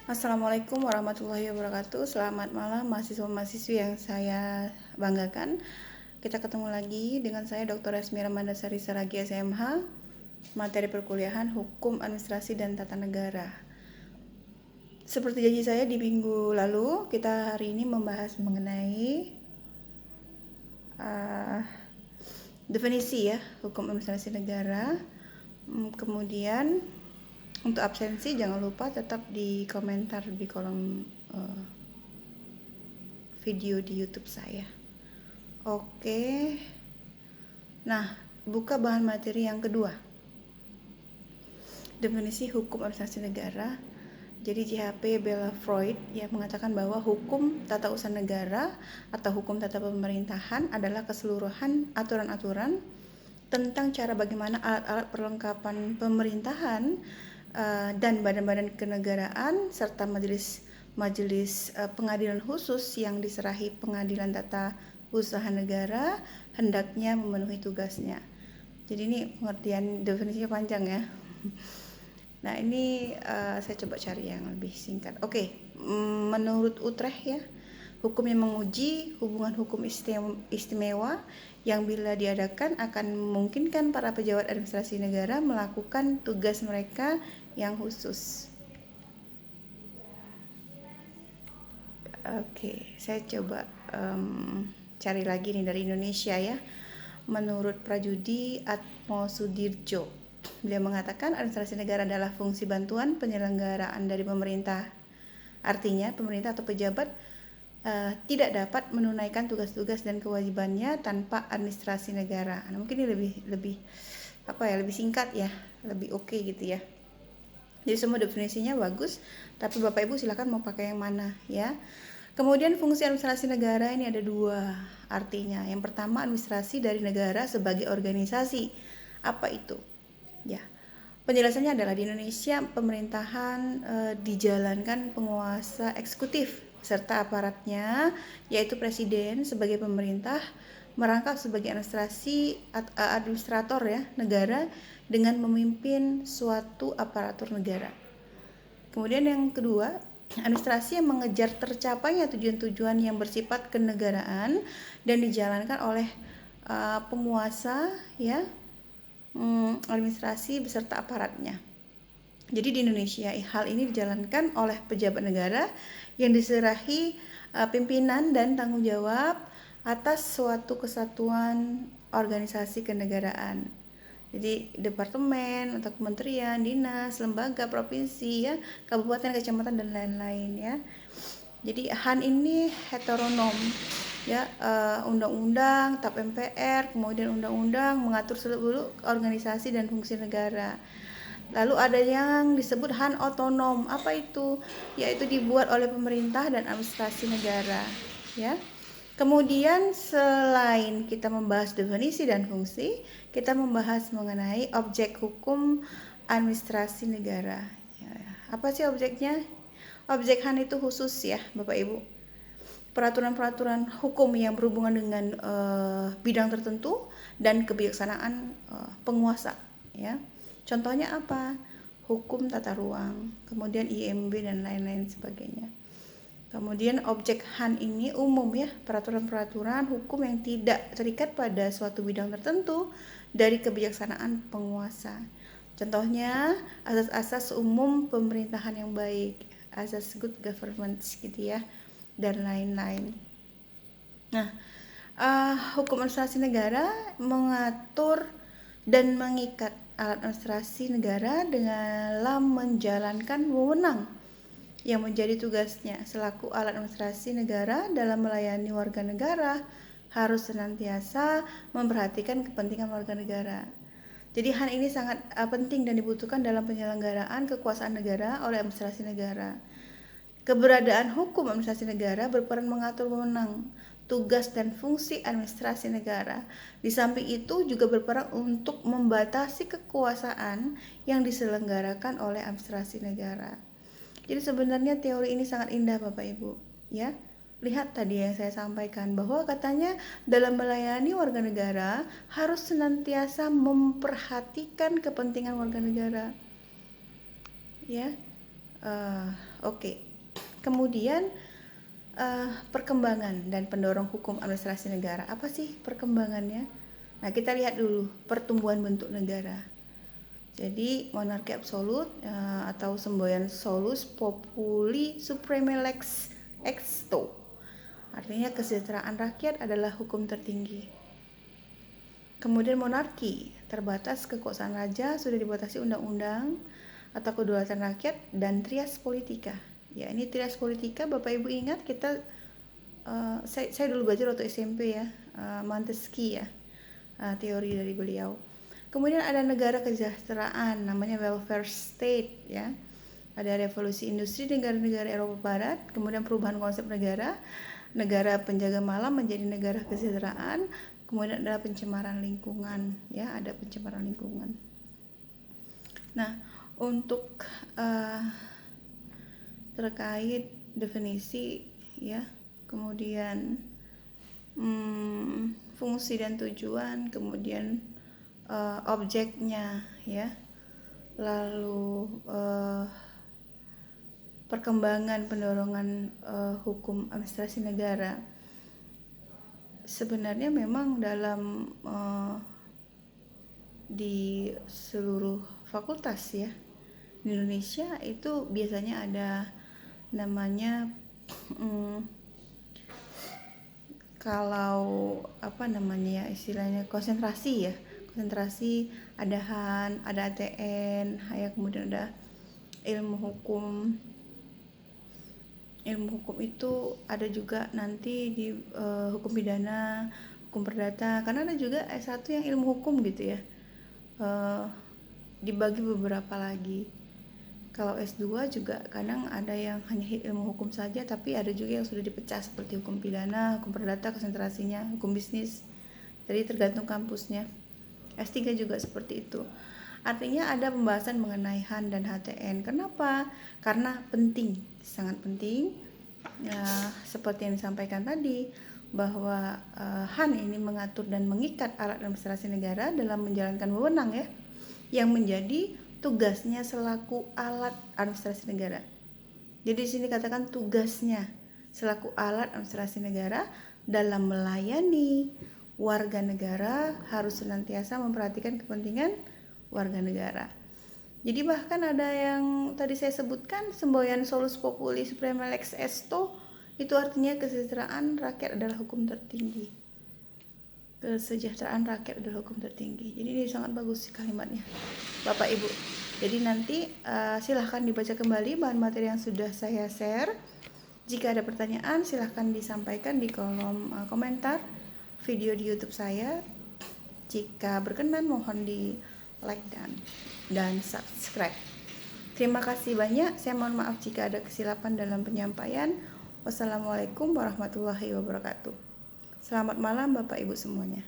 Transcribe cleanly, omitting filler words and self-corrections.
Assalamualaikum warahmatullahi wabarakatuh. Selamat malam mahasiswa-mahasiswi yang saya banggakan. Kita ketemu lagi dengan saya Dr. Resmi Ramandasari Saragi SMH, materi perkuliahan Hukum Administrasi dan Tata Negara. Seperti janji saya di minggu lalu, kita hari ini membahas mengenai definisi ya, Hukum Administrasi Negara. Kemudian untuk absensi jangan lupa tetap di komentar di kolom video di YouTube saya. Oke. Nah, buka bahan materi yang kedua. Definisi hukum administrasi negara. Jadi JHP Bella Freud yang mengatakan bahwa hukum tata usaha negara atau hukum tata pemerintahan adalah keseluruhan aturan-aturan tentang cara bagaimana alat-alat perlengkapan pemerintahan dan badan-badan kenegaraan serta majelis pengadilan khusus yang diserahi pengadilan tata usaha negara hendaknya memenuhi tugasnya. Jadi ini pengertian definisinya panjang ya. Nah ini saya coba cari yang lebih singkat. Oke, menurut Utrecht ya, hukum yang menguji hubungan hukum istimewa yang bila diadakan akan memungkinkan para pejabat administrasi negara melakukan tugas mereka yang khusus. Oke, saya coba cari lagi nih dari Indonesia ya. Menurut Prajudi Atmosudirjo, beliau mengatakan administrasi negara adalah fungsi bantuan penyelenggaraan dari pemerintah. Artinya pemerintah atau pejabat tidak dapat menunaikan tugas-tugas dan kewajibannya tanpa administrasi negara. Nah, mungkin ini lebih singkat ya, lebih oke gitu ya. Jadi semua definisinya bagus, tapi Bapak Ibu silakan mau pakai yang mana ya. Kemudian fungsi administrasi negara ini ada dua artinya. Yang pertama administrasi dari negara sebagai organisasi. Apa itu? Ya, penjelasannya adalah di Indonesia pemerintahan dijalankan penguasa eksekutif serta aparatnya, yaitu presiden sebagai pemerintah merangkap sebagai administrator ya negara dengan memimpin suatu aparatur negara. Kemudian yang kedua, administrasi yang mengejar tercapainya tujuan-tujuan yang bersifat kenegaraan dan dijalankan oleh penguasa ya, administrasi beserta aparatnya. Jadi di Indonesia hal ini dijalankan oleh pejabat negara yang diserahi pimpinan dan tanggung jawab atas suatu kesatuan organisasi kenegaraan. Jadi departemen atau kementerian, dinas, lembaga, provinsi ya, kabupaten, kecamatan dan lain-lain ya. Jadi HAN ini heteronom ya, undang-undang, TAP MPR, kemudian undang-undang mengatur seluruh organisasi dan fungsi negara. Lalu ada yang disebut HAN otonom. Apa itu? Yaitu dibuat oleh pemerintah dan administrasi negara ya. Kemudian selain kita membahas definisi dan fungsi, kita membahas mengenai objek hukum administrasi negara. Ya, apa sih objeknya? Objek HAN itu khusus ya, Bapak Ibu. Peraturan-peraturan hukum yang berhubungan dengan bidang tertentu dan kebijaksanaan penguasa. Ya, contohnya apa? Hukum tata ruang, kemudian IMB dan lain-lain sebagainya. Kemudian objek HAN ini umum ya, peraturan-peraturan hukum yang tidak terikat pada suatu bidang tertentu dari kebijaksanaan penguasa. Contohnya asas-asas umum pemerintahan yang baik, asas good governance gitu ya, dan lain-lain. Nah, hukum administrasi negara mengatur dan mengikat alat administrasi negara dalam menjalankan wewenang yang menjadi tugasnya selaku alat administrasi negara dalam melayani warga negara harus senantiasa memperhatikan kepentingan warga negara. Jadi HAN ini sangat penting dan dibutuhkan dalam penyelenggaraan kekuasaan negara oleh administrasi negara. Keberadaan hukum administrasi negara berperan mengatur wewenang, tugas dan fungsi administrasi negara. Di samping itu juga berperan untuk membatasi kekuasaan yang diselenggarakan oleh administrasi negara. Jadi sebenarnya teori ini sangat indah Bapak Ibu ya. Lihat tadi yang saya sampaikan bahwa katanya dalam melayani warga negara harus senantiasa memperhatikan kepentingan warga negara ya. Oke. Kemudian perkembangan dan pendorong hukum administrasi negara. Apa sih perkembangannya? Nah, kita lihat dulu pertumbuhan bentuk negara. Jadi monarki absolut atau semboyan solus populi supreme lex exto. Artinya kesejahteraan rakyat adalah hukum tertinggi. Kemudian monarki, terbatas kekuasaan raja, sudah dibatasi undang-undang atau kedaulatan rakyat, dan trias politika. Ya, ini trias politika, Bapak Ibu ingat kita saya dulu belajar waktu SMP ya, Montesquieu ya, teori dari beliau. Kemudian ada negara kesejahteraan, namanya welfare state ya. Ada revolusi industri negara-negara Eropa Barat, kemudian perubahan konsep negara penjaga malam menjadi negara kesejahteraan, kemudian ada pencemaran lingkungan ya, ada pencemaran lingkungan. Nah, untuk terkait definisi ya, kemudian fungsi dan tujuan, kemudian objeknya ya, lalu perkembangan pendorongan hukum administrasi negara. Sebenarnya memang dalam di seluruh fakultas ya di Indonesia itu biasanya ada namanya kalau apa namanya ya, istilahnya konsentrasi ya, konsentrasi, ada HAN, ada ATN ya, kemudian ada ilmu hukum itu ada juga nanti di hukum pidana, hukum perdata, karena ada juga S1 yang ilmu hukum gitu ya, dibagi beberapa lagi. Kalau S2 juga kadang ada yang hanya ilmu hukum saja, tapi ada juga yang sudah dipecah seperti hukum pidana, hukum perdata konsentrasinya, hukum bisnis. Jadi tergantung kampusnya. S3 juga seperti itu. Artinya ada pembahasan mengenai HAN dan HTN. Kenapa? Karena penting, sangat penting. Seperti yang disampaikan tadi, bahwa HAN ini mengatur dan mengikat alat administrasi negara dalam menjalankan wewenang ya, yang menjadi tugasnya selaku alat administrasi negara. Jadi di sini katakan tugasnya selaku alat administrasi negara dalam melayani warga negara, harus senantiasa memperhatikan kepentingan warga negara. Jadi bahkan ada yang tadi saya sebutkan, semboyan solus populi supreme lex esto, itu artinya kesejahteraan rakyat adalah hukum tertinggi. Kesejahteraan rakyat adalah hukum tertinggi. Jadi ini sangat bagus kalimatnya, Bapak Ibu. Jadi nanti silahkan dibaca kembali bahan materi yang sudah saya share. Jika ada pertanyaan silahkan disampaikan di kolom komentar video di YouTube saya. Jika berkenan mohon di like dan subscribe. Terima kasih banyak. Saya mohon maaf jika ada kesilapan dalam penyampaian. Wassalamualaikum warahmatullahi wabarakatuh. Selamat malam Bapak Ibu semuanya.